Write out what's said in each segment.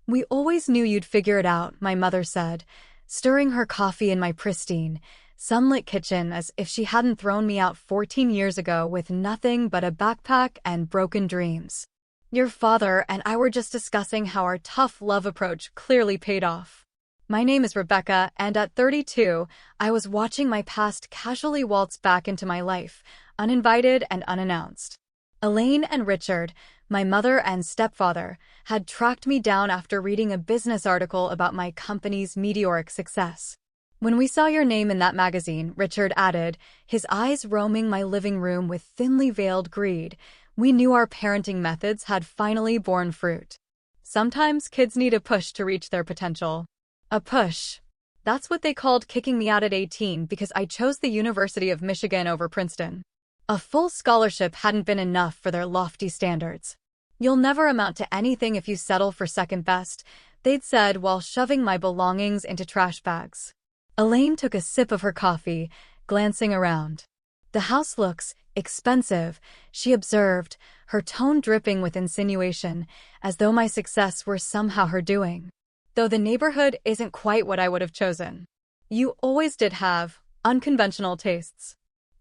"We always knew you'd figure it out," my mother said, stirring her coffee in my pristine, sunlit kitchen as if she hadn't thrown me out 14 years ago with nothing but a backpack and broken dreams. "Your father and I were just discussing how our tough love approach clearly paid off. My name is Rebecca, and at 32, I was watching my past casually waltz back into my life, uninvited and unannounced. Elaine and Richard, my mother and stepfather, had tracked me down after reading a business article about my company's meteoric success. When we saw your name in that magazine," Richard added, his eyes roaming my living room with thinly veiled greed, "we knew our parenting methods had finally borne fruit. Sometimes kids need a push to reach their potential." A push. That's what they called kicking me out at 18 because I chose the University of Michigan over Princeton. A full scholarship hadn't been enough for their lofty standards. "You'll never amount to anything if you settle for second best," they'd said while shoving my belongings into trash bags. Elaine took a sip of her coffee, glancing around. "The house looks expensive," she observed, her tone dripping with insinuation, as though my success were somehow her doing. "Though the neighborhood isn't quite what I would have chosen. You always did have unconventional tastes."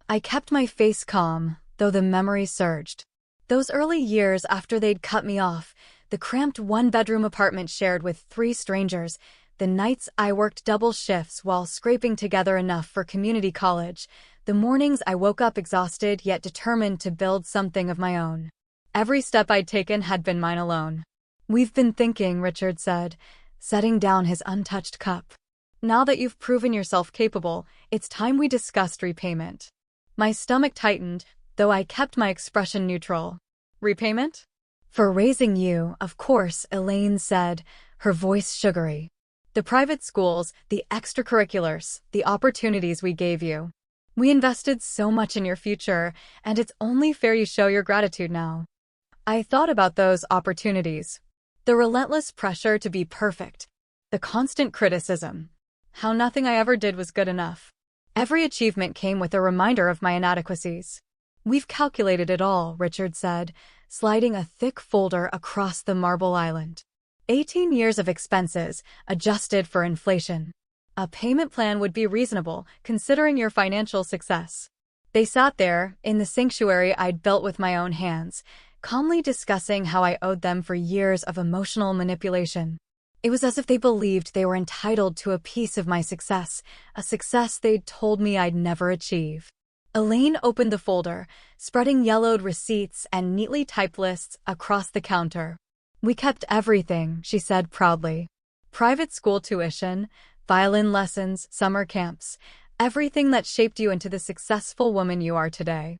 I kept my face calm, though the memory surged. Those early years after they'd cut me off, the cramped one-bedroom apartment shared with 3 strangers, the nights I worked double shifts while scraping together enough for community college, the mornings I woke up exhausted yet determined to build something of my own. Every step I'd taken had been mine alone. "We've been thinking," Richard said, setting down his untouched cup. "Now that you've proven yourself capable, it's time we discussed repayment." My stomach tightened, though I kept my expression neutral. "Repayment?" "For raising you, of course," Elaine said, her voice sugary. "The private schools, the extracurriculars, the opportunities we gave you. We invested so much in your future, and it's only fair you show your gratitude now." I thought about those opportunities. The relentless pressure to be perfect. The constant criticism. How nothing I ever did was good enough. Every achievement came with a reminder of my inadequacies. "We've calculated it all," Richard said, sliding a thick folder across the marble island. 18 years of expenses, adjusted for inflation. A payment plan would be reasonable, considering your financial success. They sat there, in the sanctuary I'd built with my own hands, calmly discussing how I owed them for years of emotional manipulation. It was as if they believed they were entitled to a piece of my success, a success they'd told me I'd never achieve. Elaine opened the folder, spreading yellowed receipts and neatly typed lists across the counter. "We kept everything," she said proudly. "Private school tuition, violin lessons, summer camps, everything that shaped you into the successful woman you are today."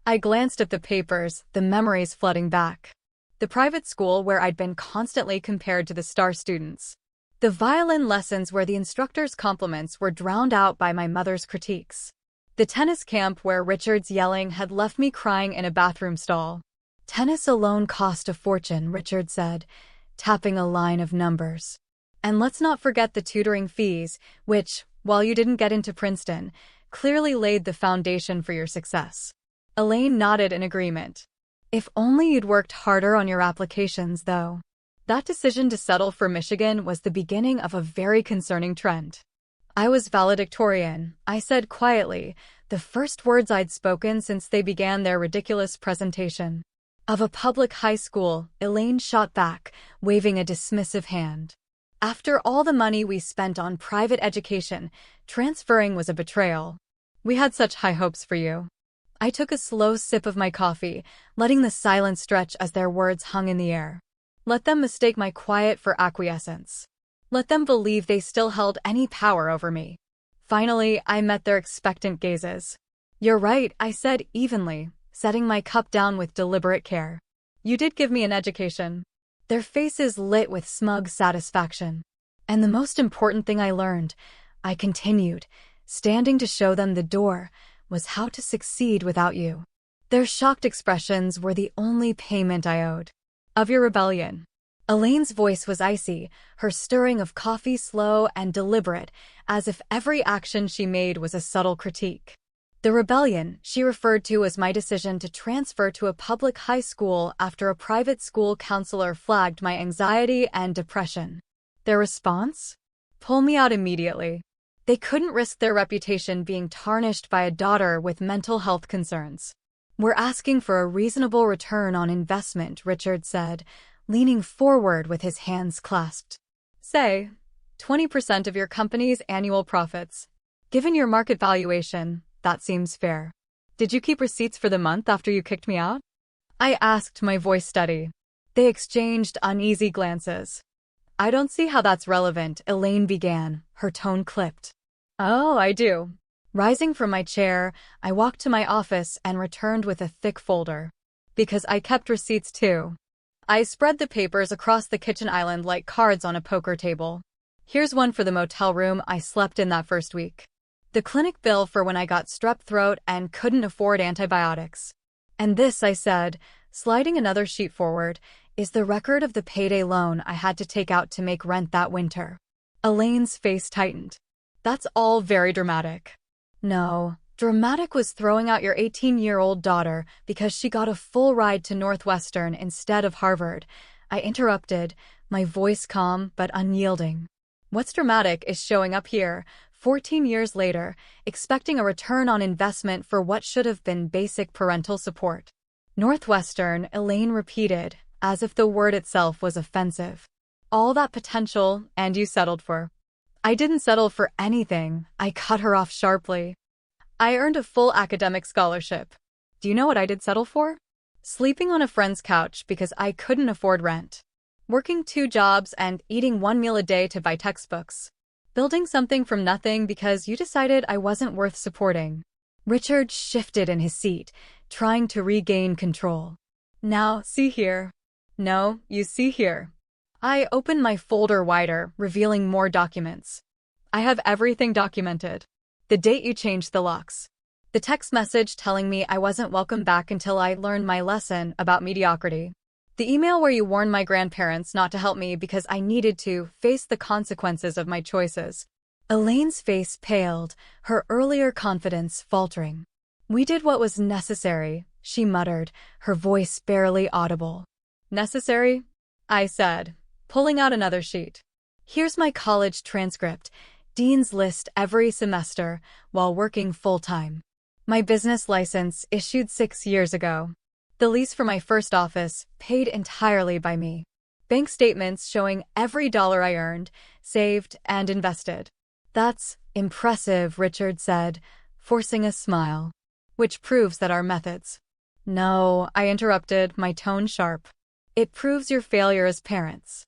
I glanced at the papers, the memories flooding back. The private school where I'd been constantly compared to the star students. The violin lessons where the instructor's compliments were drowned out by my mother's critiques. The tennis camp where Richard's yelling had left me crying in a bathroom stall. "Tennis alone cost a fortune," Richard said, tapping a line of numbers. "And let's not forget the tutoring fees, which, while you didn't get into Princeton, clearly laid the foundation for your success." Elaine nodded in agreement. "If only you'd worked harder on your applications, though." That decision to settle for Michigan was the beginning of a very concerning trend. "I was valedictorian," I said quietly, the first words I'd spoken since they began their ridiculous presentation. "Of a public high school," Elaine shot back, waving a dismissive hand. "After all the money we spent on private education, transferring was a betrayal. We had such high hopes for you." I took a slow sip of my coffee, letting the silence stretch as their words hung in the air. Let them mistake my quiet for acquiescence. Let them believe they still held any power over me. Finally, I met their expectant gazes. "You're right," I said evenly, setting my cup down with deliberate care. "You did give me an education." Their faces lit with smug satisfaction. "And the most important thing I learned," I continued, standing to show them the door, "was how to succeed without you." Their shocked expressions were the only payment I owed. "Of your rebellion." Elaine's voice was icy, her stirring of coffee slow and deliberate, as if every action she made was a subtle critique. The rebellion she referred to as my decision to transfer to a public high school after a private school counselor flagged my anxiety and depression. Their response? Pull me out immediately. They couldn't risk their reputation being tarnished by a daughter with mental health concerns. We're asking for a reasonable return on investment, Richard said, leaning forward with his hands clasped. Say, 20% of your company's annual profits. Given your market valuation, that seems fair. Did you keep receipts for the month after you kicked me out? I asked, my voice steady. They exchanged uneasy glances. I don't see how that's relevant, Elaine began, her tone clipped. Oh, I do. Rising from my chair, I walked to my office and returned with a thick folder. Because I kept receipts too. I spread the papers across the kitchen island like cards on a poker table. Here's one for the motel room I slept in that first week. The clinic bill for when I got strep throat and couldn't afford antibiotics. And this, I said, sliding another sheet forward, is the record of the payday loan I had to take out to make rent that winter. Elaine's face tightened. That's all very dramatic. No, dramatic was throwing out your 18-year-old daughter because she got a full ride to Northwestern instead of Harvard. I interrupted, my voice calm but unyielding. What's dramatic is showing up here, 14 years later, expecting a return on investment for what should have been basic parental support. Northwestern, Elaine repeated, as if the word itself was offensive. All that potential, and you settled for. I didn't settle for anything, I cut her off sharply. I earned a full academic scholarship. Do you know what I did settle for? Sleeping on a friend's couch because I couldn't afford rent. Working 2 jobs and eating 1 meal a day to buy textbooks. Building something from nothing because you decided I wasn't worth supporting. Richard shifted in his seat, trying to regain control. Now, see here. No, you see here. I opened my folder wider, revealing more documents. I have everything documented. The date you changed the locks. The text message telling me I wasn't welcome back until I learned my lesson about mediocrity. The email where you warned my grandparents not to help me because I needed to face the consequences of my choices. Elaine's face paled, her earlier confidence faltering. We did what was necessary, she muttered, her voice barely audible. Necessary? I said, pulling out another sheet. Here's my college transcript, dean's list every semester, while working full-time. My business license issued 6 years ago. The lease for my first office, paid entirely by me. Bank statements showing every dollar I earned, saved, and invested. That's impressive, Richard said, forcing a smile. Which proves that our methods. No, I interrupted, my tone sharp. It proves your failure as parents.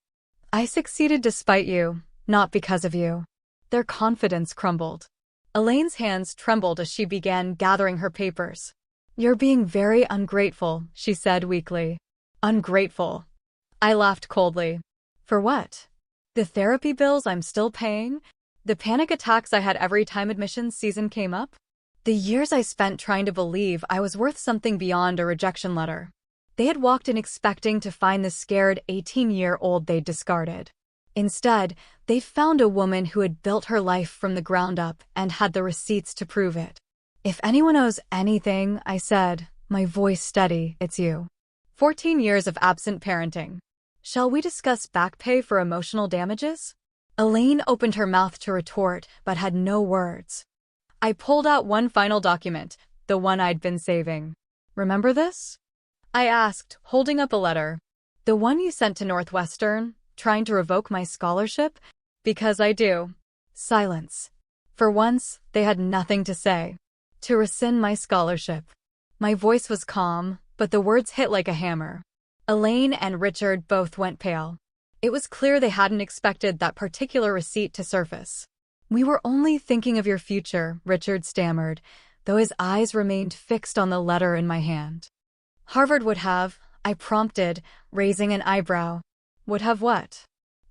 I succeeded despite you, not because of you. Their confidence crumbled. Elaine's hands trembled as she began gathering her papers. You're being very ungrateful, she said weakly. Ungrateful. I laughed coldly. For what? The therapy bills I'm still paying? The panic attacks I had every time admissions season came up? The years I spent trying to believe I was worth something beyond a rejection letter. They had walked in expecting to find the scared 18-year-old they'd discarded. Instead, they'd found a woman who had built her life from the ground up and had the receipts to prove it. If anyone owes anything, I said, my voice steady, it's you. 14 years of absent parenting. Shall we discuss back pay for emotional damages? Elaine opened her mouth to retort, but had no words. I pulled out one final document, the one I'd been saving. Remember this? I asked, holding up a letter. The one you sent to Northwestern, trying to revoke my scholarship? Because I do. Silence. For once, they had nothing to say. To rescind my scholarship. My voice was calm, but the words hit like a hammer. Elaine and Richard both went pale. It was clear they hadn't expected that particular receipt to surface. We were only thinking of your future, Richard stammered, though his eyes remained fixed on the letter in my hand. Harvard would have, I prompted, raising an eyebrow. Would have what?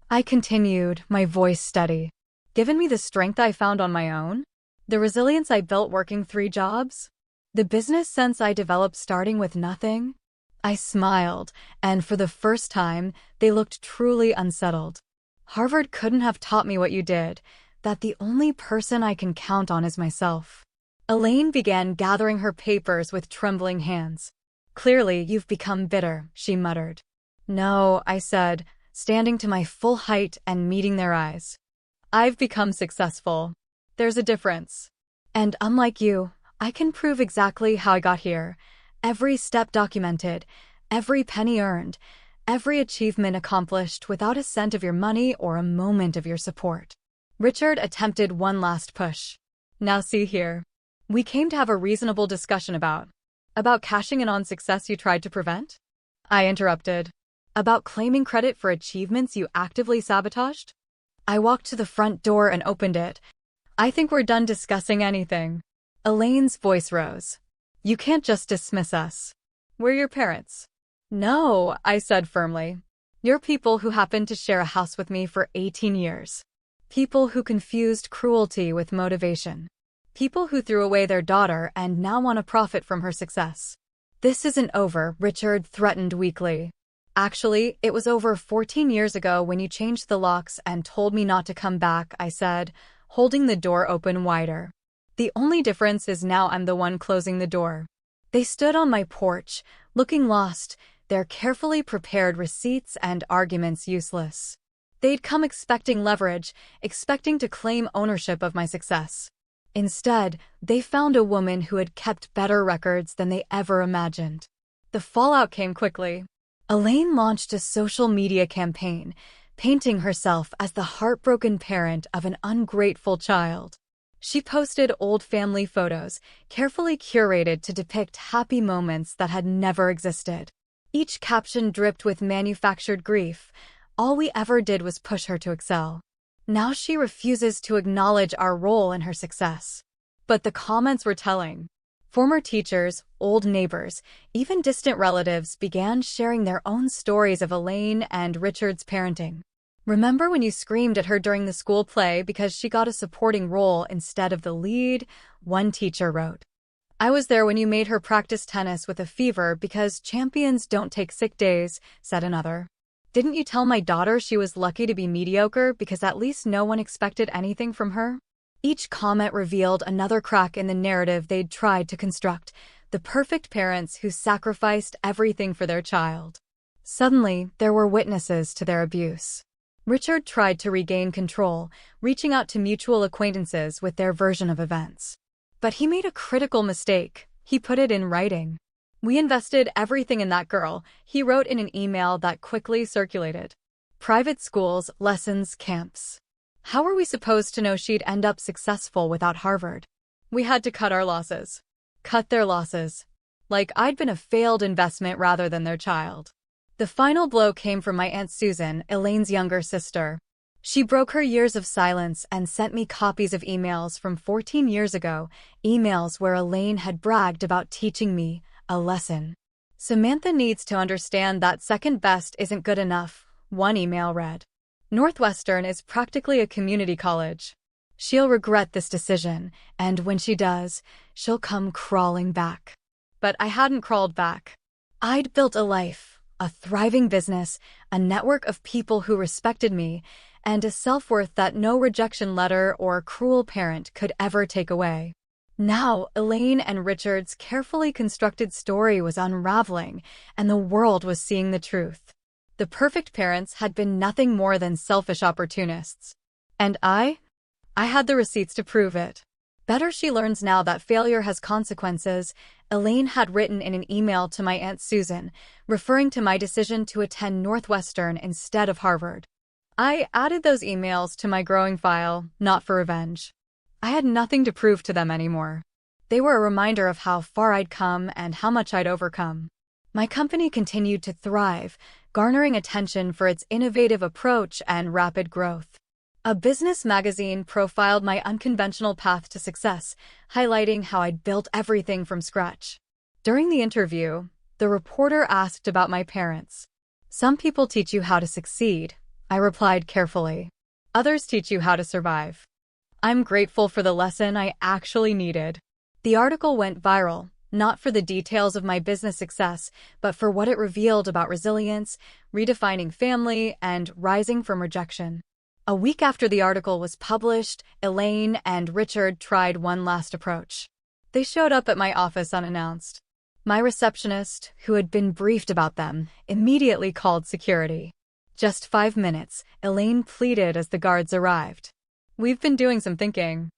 I continued, my voice steady. Given me the strength I found on my own? The resilience I built working 3 jobs? The business sense I developed starting with nothing? I smiled, and for the first time, they looked truly unsettled. Harvard couldn't have taught me what you did, that the only person I can count on is myself. Elaine began gathering her papers with trembling hands. Clearly, you've become bitter, she muttered. No, I said, standing to my full height and meeting their eyes. I've become successful. There's a difference. And unlike you, I can prove exactly how I got here. Every step documented, every penny earned, every achievement accomplished without a cent of your money or a moment of your support. Richard attempted one last push. Now see here. We came to have a reasonable discussion about cashing in on success you tried to prevent? I interrupted. About claiming credit for achievements you actively sabotaged? I walked to the front door and opened it. I think we're done discussing anything. Elaine's voice rose. You can't just dismiss us. We're your parents. No, I said firmly. You're people who happened to share a house with me for 18 years. People who confused cruelty with motivation. People who threw away their daughter and now want to profit from her success. This isn't over, Richard threatened weakly. Actually, it was over 14 years ago when you changed the locks and told me not to come back, I said, holding the door open wider. The only difference is now I'm the one closing the door. They stood on my porch, looking lost, their carefully prepared receipts and arguments useless. They'd come expecting leverage, expecting to claim ownership of my success. Instead, they found a woman who had kept better records than they ever imagined. The fallout came quickly. Elaine launched a social media campaign, painting herself as the heartbroken parent of an ungrateful child. She posted old family photos, carefully curated to depict happy moments that had never existed. Each caption dripped with manufactured grief. All we ever did was push her to excel. Now she refuses to acknowledge our role in her success. But the comments were telling. Former teachers, old neighbors, even distant relatives began sharing their own stories of Elaine and Richard's parenting. Remember when you screamed at her during the school play because she got a supporting role instead of the lead? One teacher wrote. I was there when you made her practice tennis with a fever because champions don't take sick days, said another. Didn't you tell my daughter she was lucky to be mediocre because at least no one expected anything from her? Each comment revealed another crack in the narrative they'd tried to construct, the perfect parents who sacrificed everything for their child. Suddenly, there were witnesses to their abuse. Richard tried to regain control, reaching out to mutual acquaintances with their version of events. But he made a critical mistake. He put it in writing. We invested everything in that girl, he wrote in an email that quickly circulated. Private schools, lessons, camps. How were we supposed to know she'd end up successful without Harvard? We had to cut our losses. Cut their losses. Like I'd been a failed investment rather than their child. The final blow came from my Aunt Susan, Elaine's younger sister. She broke her years of silence and sent me copies of emails from 14 years ago, emails where Elaine had bragged about teaching me a lesson. Samantha needs to understand that second best isn't good enough, one email read. Northwestern is practically a community college. She'll regret this decision, and when she does, she'll come crawling back. But I hadn't crawled back. I'd built a life, a thriving business, a network of people who respected me, and a self-worth that no rejection letter or cruel parent could ever take away. Now, Elaine and Richard's carefully constructed story was unraveling, and the world was seeing the truth. The perfect parents had been nothing more than selfish opportunists. And I had the receipts to prove it. Better she learns now that failure has consequences, Elaine had written in an email to my Aunt Susan, referring to my decision to attend Northwestern instead of Harvard. I added those emails to my growing file, not for revenge. I had nothing to prove to them anymore. They were a reminder of how far I'd come and how much I'd overcome. My company continued to thrive, garnering attention for its innovative approach and rapid growth. A business magazine profiled my unconventional path to success, highlighting how I'd built everything from scratch. During the interview, the reporter asked about my parents. Some people teach you how to succeed, I replied carefully. Others teach you how to survive. I'm grateful for the lesson I actually needed. The article went viral, not for the details of my business success, but for what it revealed about resilience, redefining family, and rising from rejection. A week after the article was published, Elaine and Richard tried one last approach. They showed up at my office unannounced. My receptionist, who had been briefed about them, immediately called security. "Just 5 minutes," Elaine pleaded as the guards arrived. "We've been doing some thinking."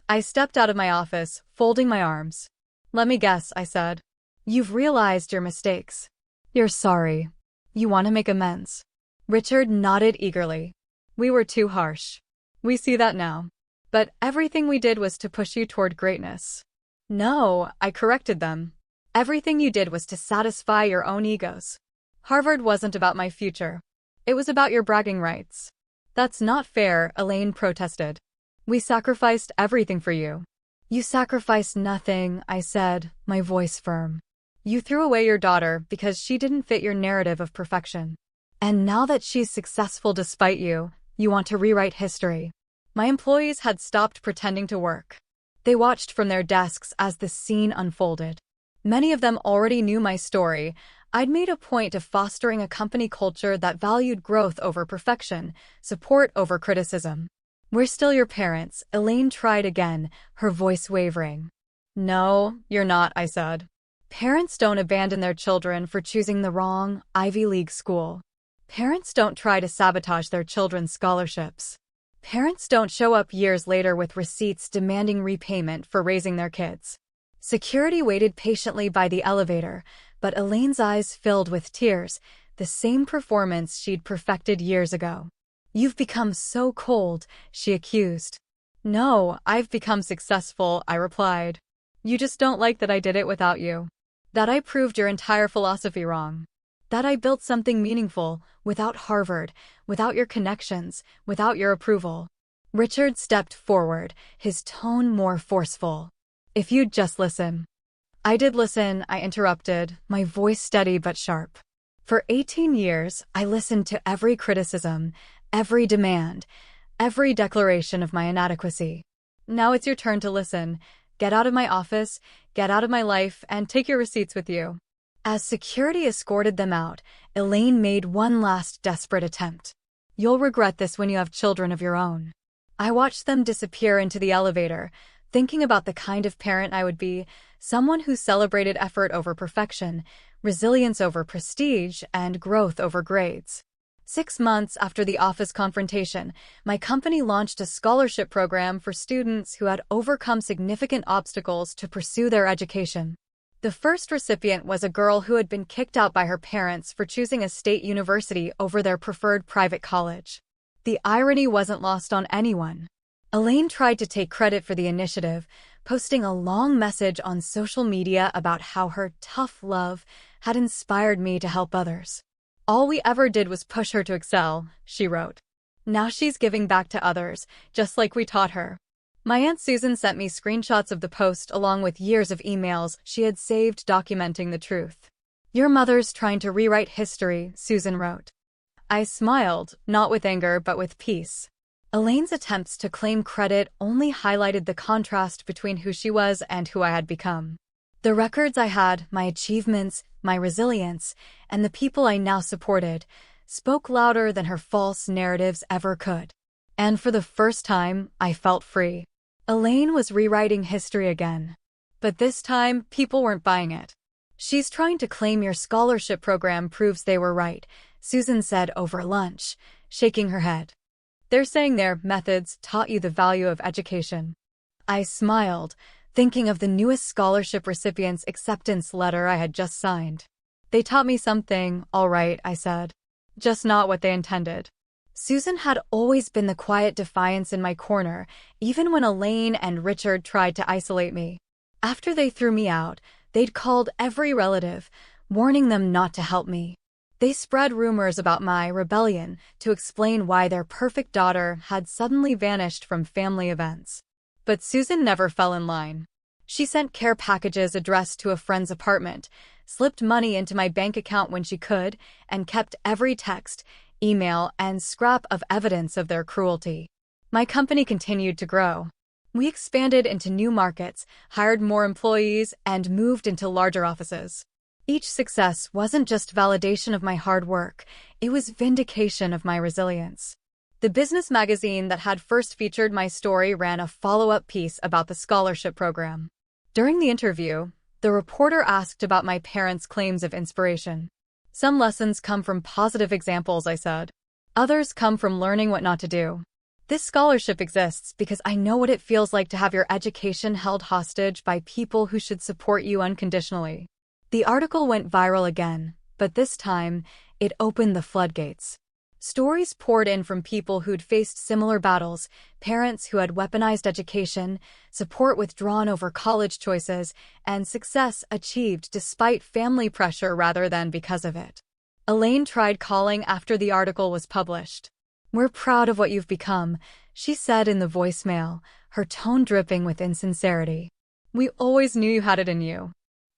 I stepped out of my office, folding my arms. "Let me guess," I said. "You've realized your mistakes. You're sorry. You want to make amends." Richard nodded eagerly. "We were too harsh. We see that now. But everything we did was to push you toward greatness." "No," I corrected them. "Everything you did was to satisfy your own egos. Harvard wasn't about my future. It was about your bragging rights." "That's not fair," Elaine protested. "We sacrificed everything for you." "You sacrificed nothing," I said, my voice firm. "You threw away your daughter because she didn't fit your narrative of perfection. And now that she's successful despite you, you want to rewrite history." My employees had stopped pretending to work. They watched from their desks as the scene unfolded. Many of them already knew my story. I'd made a point of fostering a company culture that valued growth over perfection, support over criticism. "We're still your parents," Elaine tried again, her voice wavering. "No, you're not," I said. "Parents don't abandon their children for choosing the wrong Ivy League school. Parents don't try to sabotage their children's scholarships. Parents don't show up years later with receipts demanding repayment for raising their kids." Security waited patiently by the elevator, but Elaine's eyes filled with tears, the same performance she'd perfected years ago. "You've become so cold," she accused. "No, I've become successful," I replied. "You just don't like that I did it without you. That I proved your entire philosophy wrong. That I built something meaningful, without Harvard, without your connections, without your approval." Richard stepped forward, his tone more forceful. "If you'd just listen." I did listen, I interrupted, my voice steady but sharp. "For 18 years, I listened to every criticism, every demand, every declaration of my inadequacy. Now it's your turn to listen. Get out of my office, get out of my life, and take your receipts with you." As security escorted them out, Elaine made one last desperate attempt. "You'll regret this when you have children of your own." I watched them disappear into the elevator, thinking about the kind of parent I would be, someone who celebrated effort over perfection, resilience over prestige, and growth over grades. 6 months after the office confrontation, my company launched a scholarship program for students who had overcome significant obstacles to pursue their education. The first recipient was a girl who had been kicked out by her parents for choosing a state university over their preferred private college. The irony wasn't lost on anyone. Elaine tried to take credit for the initiative, posting a long message on social media about how her tough love had inspired me to help others. "All we ever did was push her to excel," she wrote. "Now she's giving back to others, just like we taught her." My Aunt Susan sent me screenshots of the post along with years of emails she had saved documenting the truth. "Your mother's trying to rewrite history," Susan wrote. I smiled, not with anger but with peace. Elaine's attempts to claim credit only highlighted the contrast between who she was and who I had become. The records I had, my achievements, my resilience, and the people I now supported, spoke louder than her false narratives ever could. And for the first time, I felt free. Elaine was rewriting history again. But this time, people weren't buying it. "She's trying to claim your scholarship program proves they were right," Susan said over lunch, shaking her head. "They're saying their methods taught you the value of education." I smiled, thinking of the newest scholarship recipient's acceptance letter I had just signed. "They taught me something, all right," I said. "Just not what they intended." Susan had always been the quiet defiance in my corner, even when Elaine and Richard tried to isolate me. After they threw me out, they'd called every relative, warning them not to help me. They spread rumors about my rebellion to explain why their perfect daughter had suddenly vanished from family events. But Susan never fell in line. She sent care packages addressed to a friend's apartment, slipped money into my bank account when she could, and kept every text, email, and scrap of evidence of their cruelty. My company continued to grow. We expanded into new markets, hired more employees, and moved into larger offices. Each success wasn't just validation of my hard work, it was vindication of my resilience. The business magazine that had first featured my story ran a follow-up piece about the scholarship program. During the interview, the reporter asked about my parents' claims of inspiration. Some lessons come from positive examples, I said. Others come from learning what not to do. This scholarship exists because I know what it feels like to have your education held hostage by people who should support you unconditionally. The article went viral again, but this time, it opened the floodgates. Stories poured in from people who'd faced similar battles, parents who had weaponized education, support withdrawn over college choices, and success achieved despite family pressure rather than because of it. Elaine tried calling after the article was published. "We're proud of what you've become," she said in the voicemail, her tone dripping with insincerity. "We always knew you had it in you."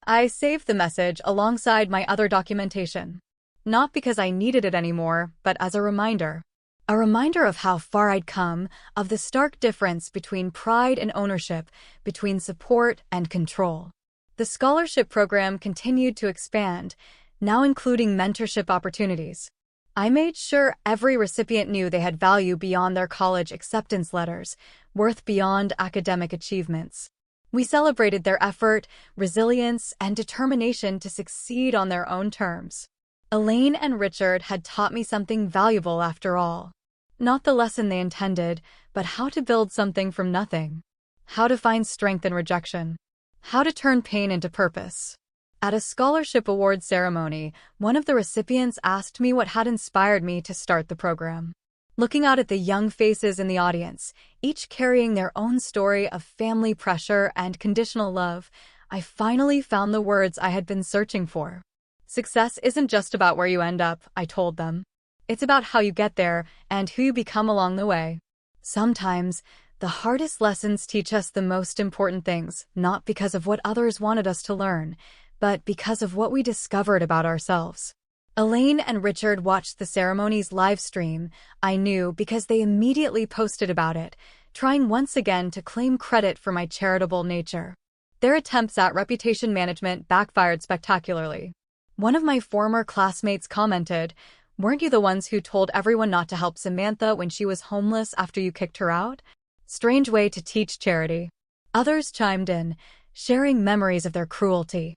I saved the message alongside my other documentation. Not because I needed it anymore, but as a reminder. A reminder of how far I'd come, of the stark difference between pride and ownership, between support and control. The scholarship program continued to expand, now including mentorship opportunities. I made sure every recipient knew they had value beyond their college acceptance letters, worth beyond academic achievements. We celebrated their effort, resilience, and determination to succeed on their own terms. Elaine and Richard had taught me something valuable after all. Not the lesson they intended, but how to build something from nothing. How to find strength in rejection. How to turn pain into purpose. At a scholarship award ceremony, one of the recipients asked me what had inspired me to start the program. Looking out at the young faces in the audience, each carrying their own story of family pressure and conditional love, I finally found the words I had been searching for. Success isn't just about where you end up, I told them. It's about how you get there and who you become along the way. Sometimes, the hardest lessons teach us the most important things, not because of what others wanted us to learn, but because of what we discovered about ourselves. Elaine and Richard watched the ceremony's live stream, I knew, because they immediately posted about it, trying once again to claim credit for my charitable nature. Their attempts at reputation management backfired spectacularly. One of my former classmates commented, "Weren't you the ones who told everyone not to help Samantha when she was homeless after you kicked her out?" Strange way to teach charity. Others chimed in, sharing memories of their cruelty.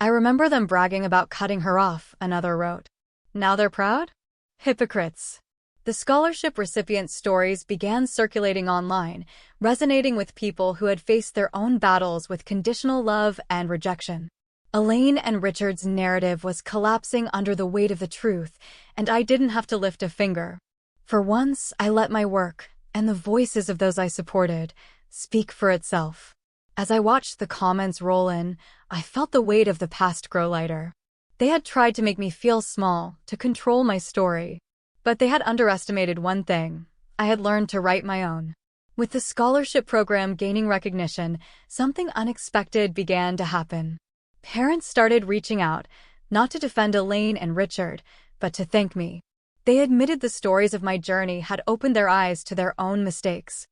"I remember them bragging about cutting her off," another wrote. "Now they're proud? Hypocrites." The scholarship recipients' stories began circulating online, resonating with people who had faced their own battles with conditional love and rejection. Elaine and Richard's narrative was collapsing under the weight of the truth, and I didn't have to lift a finger. For once, I let my work, and the voices of those I supported, speak for itself. As I watched the comments roll in, I felt the weight of the past grow lighter. They had tried to make me feel small, to control my story. But they had underestimated one thing: I had learned to write my own. With the scholarship program gaining recognition, something unexpected began to happen. Parents started reaching out, not to defend Elaine and Richard, but to thank me. They admitted the stories of my journey had opened their eyes to their own mistakes.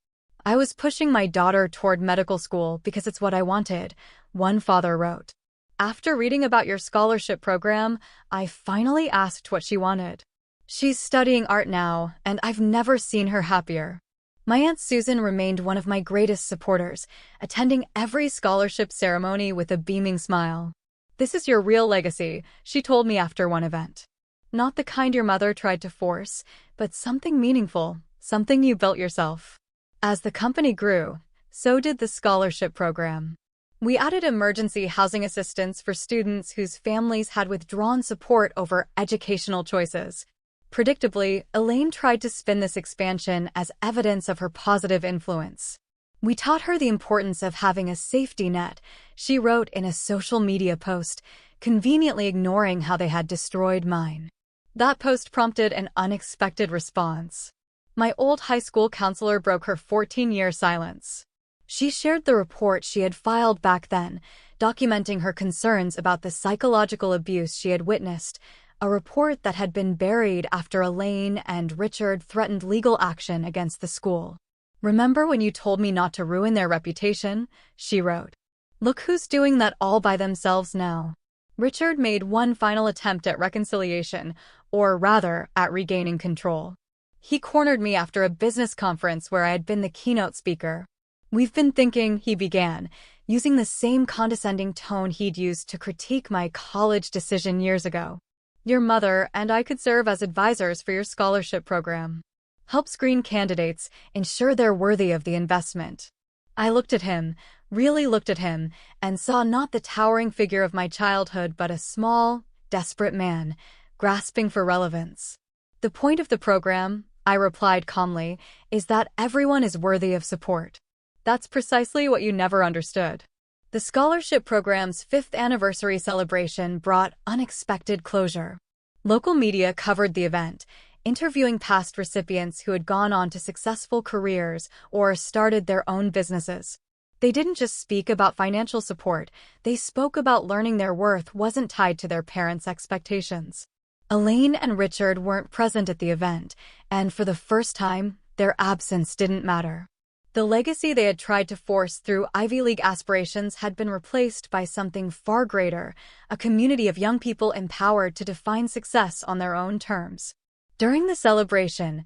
"I was pushing my daughter toward medical school because it's what I wanted," one father wrote. "After reading about your scholarship program, I finally asked what she wanted. She's studying art now, and I've never seen her happier." My Aunt Susan remained one of my greatest supporters, attending every scholarship ceremony with a beaming smile. "This is your real legacy," she told me after one event. Not the kind your mother tried to force, but something meaningful, something you built yourself. As the company grew, so did the scholarship program. We added emergency housing assistance for students whose families had withdrawn support over educational choices. Predictably, Elaine tried to spin this expansion as evidence of her positive influence. "We taught her the importance of having a safety net," she wrote in a social media post, conveniently ignoring how they had destroyed mine. That post prompted an unexpected response. My old high school counselor broke her 14-year silence. She shared the report she had filed back then, documenting her concerns about the psychological abuse she had witnessed, a report that had been buried after Elaine and Richard threatened legal action against the school. "Remember when you told me not to ruin their reputation?" she wrote. "Look who's doing that all by themselves now." Richard made one final attempt at reconciliation, or rather, at regaining control. He cornered me after a business conference where I had been the keynote speaker. "We've been thinking," he began, using the same condescending tone he'd used to critique my college decision years ago. "Your mother and I could serve as advisors for your scholarship program. Help screen candidates, ensure they're worthy of the investment." I looked at him, really looked at him, and saw not the towering figure of my childhood but a small, desperate man, grasping for relevance. "The point of the program," I replied calmly, "is that everyone is worthy of support." "That's precisely what you never understood." The scholarship program's 5th anniversary celebration brought unexpected closure. Local media covered the event, interviewing past recipients who had gone on to successful careers or started their own businesses. They didn't just speak about financial support, they spoke about learning their worth wasn't tied to their parents' expectations. Elaine and Richard weren't present at the event, and for the first time, their absence didn't matter. The legacy they had tried to force through Ivy League aspirations had been replaced by something far greater, a community of young people empowered to define success on their own terms. During the celebration,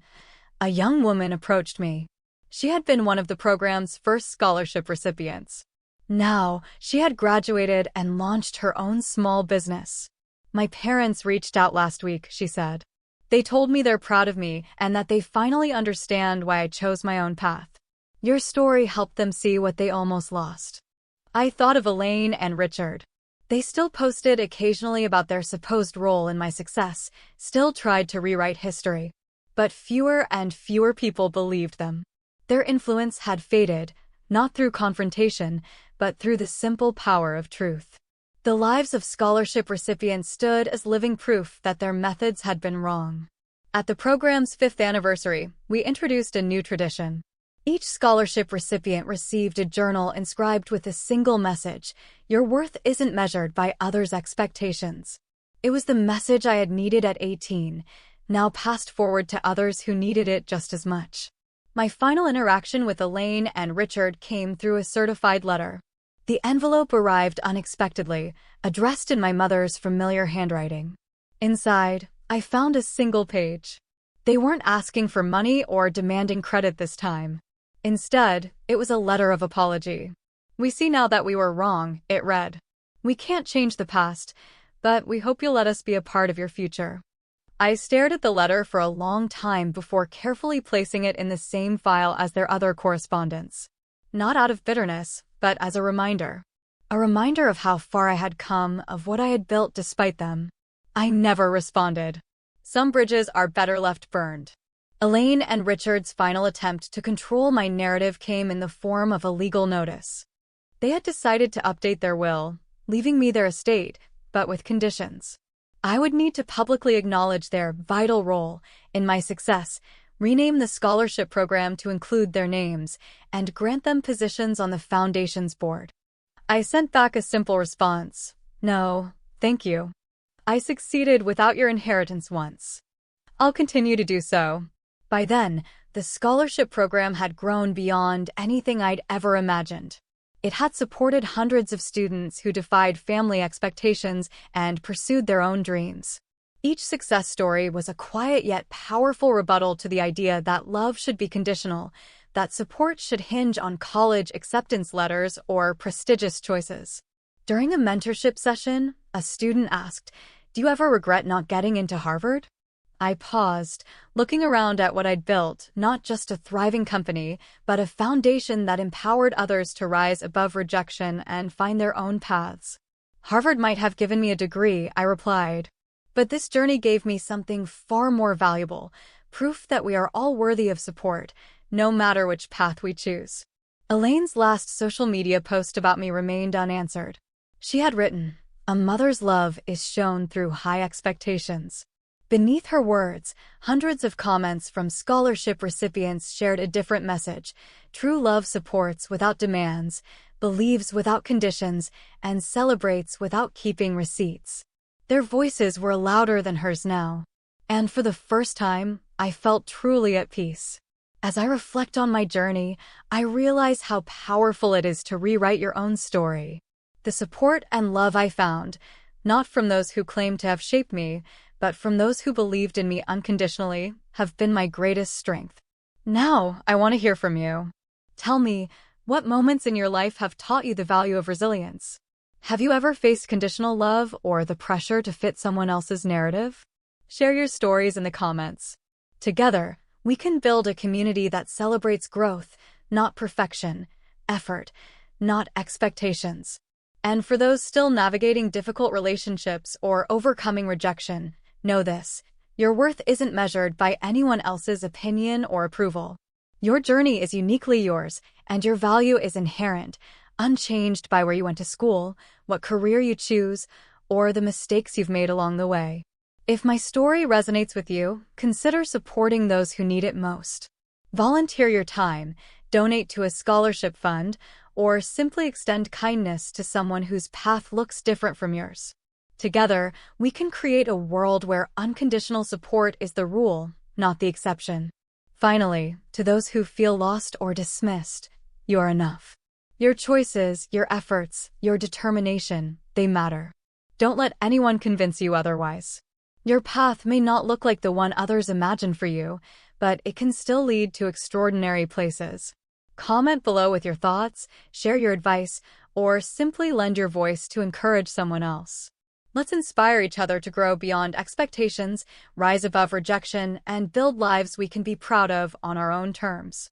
a young woman approached me. She had been one of the program's first scholarship recipients. Now, she had graduated and launched her own small business. "My parents reached out last week," she said. "They told me they're proud of me and that they finally understand why I chose my own path. Your story helped them see what they almost lost." I thought of Elaine and Richard. They still posted occasionally about their supposed role in my success, still tried to rewrite history. But fewer and fewer people believed them. Their influence had faded, not through confrontation, but through the simple power of truth. The lives of scholarship recipients stood as living proof that their methods had been wrong. At the program's 5th anniversary, we introduced a new tradition. Each scholarship recipient received a journal inscribed with a single message: "Your worth isn't measured by others' expectations." It was the message I had needed at 18, now passed forward to others who needed it just as much. My final interaction with Elaine and Richard came through a certified letter. The envelope arrived unexpectedly, addressed in my mother's familiar handwriting. Inside, I found a single page. They weren't asking for money or demanding credit this time. Instead, it was a letter of apology. "We see now that we were wrong," it read. "We can't change the past, but we hope you'll let us be a part of your future." I stared at the letter for a long time before carefully placing it in the same file as their other correspondence. Not out of bitterness, but as a reminder. A reminder of how far I had come, of what I had built despite them. I never responded. Some bridges are better left burned. Elaine and Richard's final attempt to control my narrative came in the form of a legal notice. They had decided to update their will, leaving me their estate, but with conditions. I would need to publicly acknowledge their vital role in my success, rename the scholarship program to include their names, and grant them positions on the foundation's board. I sent back a simple response: "No, thank you. I succeeded without your inheritance once. I'll continue to do so." By then, the scholarship program had grown beyond anything I'd ever imagined. It had supported hundreds of students who defied family expectations and pursued their own dreams. Each success story was a quiet yet powerful rebuttal to the idea that love should be conditional, that support should hinge on college acceptance letters or prestigious choices. During a mentorship session, a student asked, "Do you ever regret not getting into Harvard?" I paused, looking around at what I'd built, not just a thriving company, but a foundation that empowered others to rise above rejection and find their own paths. "Harvard might have given me a degree," I replied. "But this journey gave me something far more valuable, proof that we are all worthy of support, no matter which path we choose." Elaine's last social media post about me remained unanswered. She had written, "A mother's love is shown through high expectations." Beneath her words, hundreds of comments from scholarship recipients shared a different message. True love supports without demands, believes without conditions, and celebrates without keeping receipts. Their voices were louder than hers now. And for the first time, I felt truly at peace. As I reflect on my journey, I realize how powerful it is to rewrite your own story. The support and love I found, not from those who claim to have shaped me, but from those who believed in me unconditionally, have been my greatest strength. Now, I want to hear from you. Tell me, What moments in your life have taught you the value of resilience? Have you ever faced conditional love or the pressure to fit someone else's narrative? Share your stories in the comments. Together, we can build a community that celebrates growth, not perfection, effort, not expectations. And for those still navigating difficult relationships or overcoming rejection, know this: your worth isn't measured by anyone else's opinion or approval. Your journey is uniquely yours, and your value is inherent, unchanged by where you went to school, what career you choose, or the mistakes you've made along the way. If my story resonates with you, consider supporting those who need it most. Volunteer your time, donate to a scholarship fund, or simply extend kindness to someone whose path looks different from yours. Together, we can create a world where unconditional support is the rule, not the exception. Finally, to those who feel lost or dismissed, you are enough. Your choices, your efforts, your determination, they matter. Don't let anyone convince you otherwise. Your path may not look like the one others imagine for you, but it can still lead to extraordinary places. Comment below with your thoughts, share your advice, or simply lend your voice to encourage someone else. Let's inspire each other to grow beyond expectations, rise above rejection, and build lives we can be proud of on our own terms.